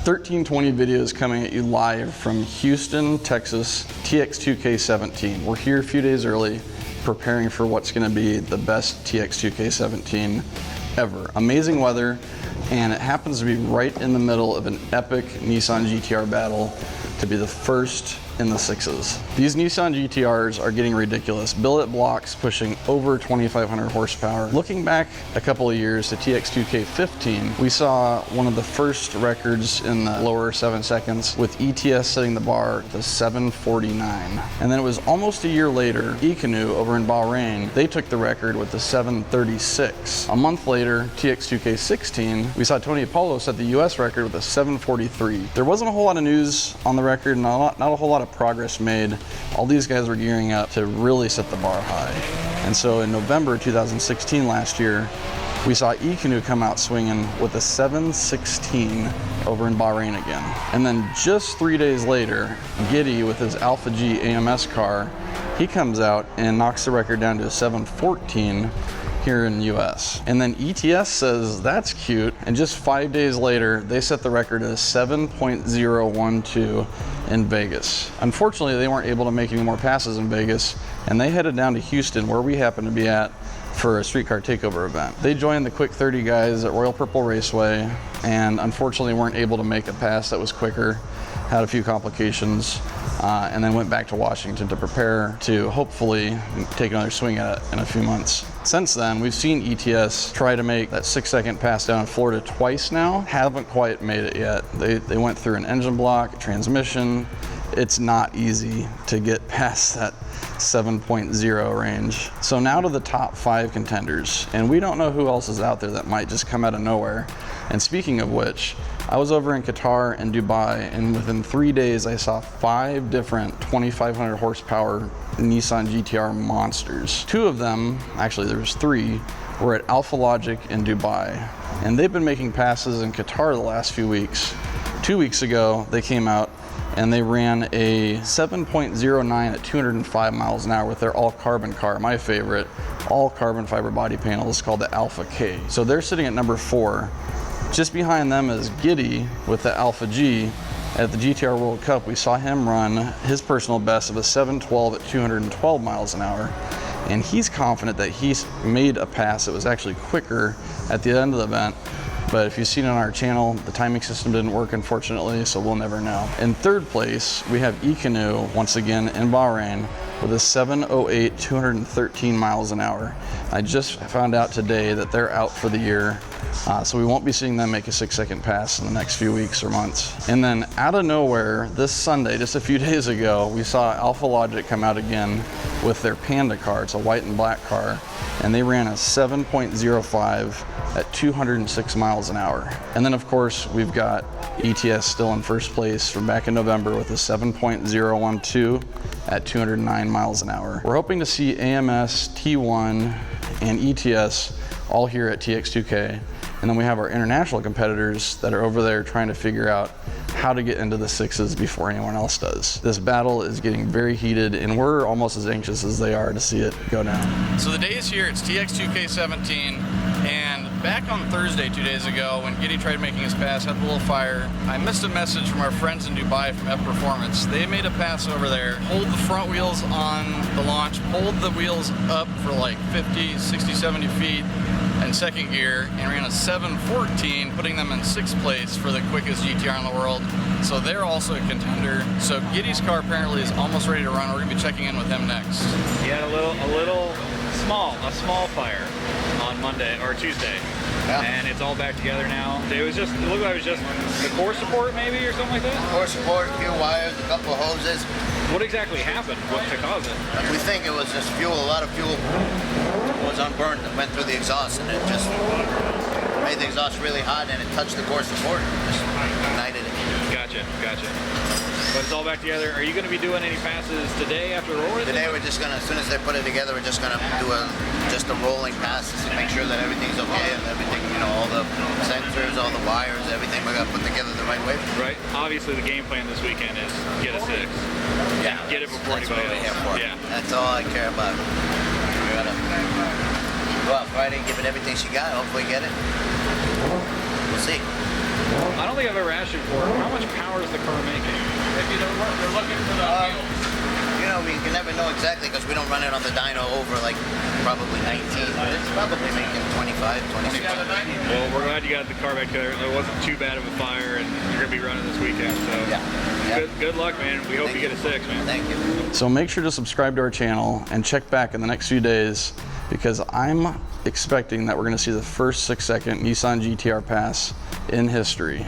1320 videos coming at you live from Houston, Texas, TX2K17. We're here a few days early, preparing for what's going to be the best TX2K17 ever. Amazing weather, and it happens to be right in the middle of an epic Nissan GTR battle to be the first in the sixes. These Nissan GTRs are getting ridiculous. Billet blocks pushing over 2,500 horsepower. Looking back a couple of years to TX2K15, we saw one of the first records in the lower 7 seconds, with ETS setting the bar to 7:49. And then it was almost a year later, Ecanu over in Bahrain, they took the record with the 7:36. A month later, TX2K16, we saw Tony Apollo set the US record with a 7:43. There wasn't a whole lot of news on the record, not a whole lot of progress made. All these guys were gearing up to really set the bar high. And so in November 2016 last year, we saw Ecanu come out swinging with a 7:16 over in Bahrain again. And then just 3 days later, Giddy with his Alpha G AMS car, he comes out and knocks the record down to a 7:14 here in the US. And then ETS says that's cute, and just 5 days later, they set the record at a 7.012 in Vegas. Unfortunately, they weren't able to make any more passes in Vegas, and they headed down to Houston, where we happen to be at, for a streetcar takeover event. They joined the Quick 30 guys at Royal Purple Raceway, and unfortunately weren't able to make a pass that was quicker, had a few complications, and then went back to Washington to prepare to hopefully take another swing at it in a few months. Since then, we've seen ETS try to make that 6-second pass down in Florida twice now. Haven't quite made it yet. They went through an engine block, a transmission. It's not easy to get past that 7.0 range. So now to the top 5 contenders, and we don't know who else is out there that might just come out of nowhere. And speaking of which, I was over in Qatar and Dubai, and within 3 days I saw 5 different 2,500 horsepower Nissan GTR monsters. 2 of them, actually there was 3, were at Alpha Logic in Dubai. And they've been making passes in Qatar the last few weeks. 2 weeks ago, they came out and they ran a 7.09 at 205 miles an hour with their all-carbon car, my favorite, all-carbon fiber body panel. It's called the Alpha K. So they're sitting at number 4. Just behind them is Giddy with the Alpha G. At the GTR World Cup, we saw him run his personal best of a 712 at 212 miles an hour. And he's confident that he's made a pass that was actually quicker at the end of the event. But if you've seen on our channel, the timing system didn't work, unfortunately, so we'll never know. In 3rd place, we have Ecanu, once again in Bahrain, with a 708, 213 miles an hour. I just found out today that they're out for the year, so we won't be seeing them make a 6-second pass in the next few weeks or months. And then out of nowhere, this Sunday, just a few days ago, we saw Alpha Logic come out again with their Panda car. It's a white and black car, and they ran a 7.05 at 206 miles an hour. And then of course, we've got ETS still in first place from back in November with a 7.012 at 209 miles an hour. We're hoping to see AMS, T1, and ETS all here at TX2K. And then we have our international competitors that are over there trying to figure out how to get into the 6s before anyone else does. This battle is getting very heated, and we're almost as anxious as they are to see it go down. So the day is here, it's TX2K17, and back on Thursday 2 days ago when Giddy tried making his pass, had a little fire, I missed a message from our friends in Dubai from F Performance. They made a pass over there, pulled the front wheels on the launch, pulled the wheels up for like 50, 60, 70 feet, in 2nd gear, and ran a 7:14, putting them in 6th place for the quickest GTR in the world. So they're also a contender. So Giddy's car apparently is almost ready to run. We're gonna be checking in with him next. He had a small fire on Monday or Tuesday. Yeah. And it's all back together now. It looked like it was just the core support maybe or something like that? Core support, a few wires, a couple of hoses. What exactly happened? What to cause it? We think it was just fuel. A lot of fuel was unburned and went through the exhaust, and it just made the exhaust really hot, and it touched the core support and just ignited it. Gotcha. But it's all back together. Are you going to be doing any passes today after rolling? Today we're just going to, as soon as they put it together, we're just going to do just a rolling pass to make sure that everything's okay and everything, you know, all the sensors, all the wires, everything we got put together the right way. Right. Obviously the game plan this weekend is get a 6. Yeah. Get it before anybody else. Here for. Yeah. That's all I care about. We got to go out Friday, give it everything she got, hopefully get it. We'll see. I don't think I've ever asked you before. How much power is the car making? Maybe they're looking for the You know, we can never know exactly because we don't run it on the dyno over like probably 19, but it's probably making 25, 26. Well, we're glad you got the car back together. It wasn't too bad of a fire, and you're gonna be running this weekend. So Yeah. good luck, man. We hope you get a 6, man. Thank you. So make sure to subscribe to our channel and check back in the next few days because I'm expecting that we're going to see the first 6-second Nissan GTR pass in history.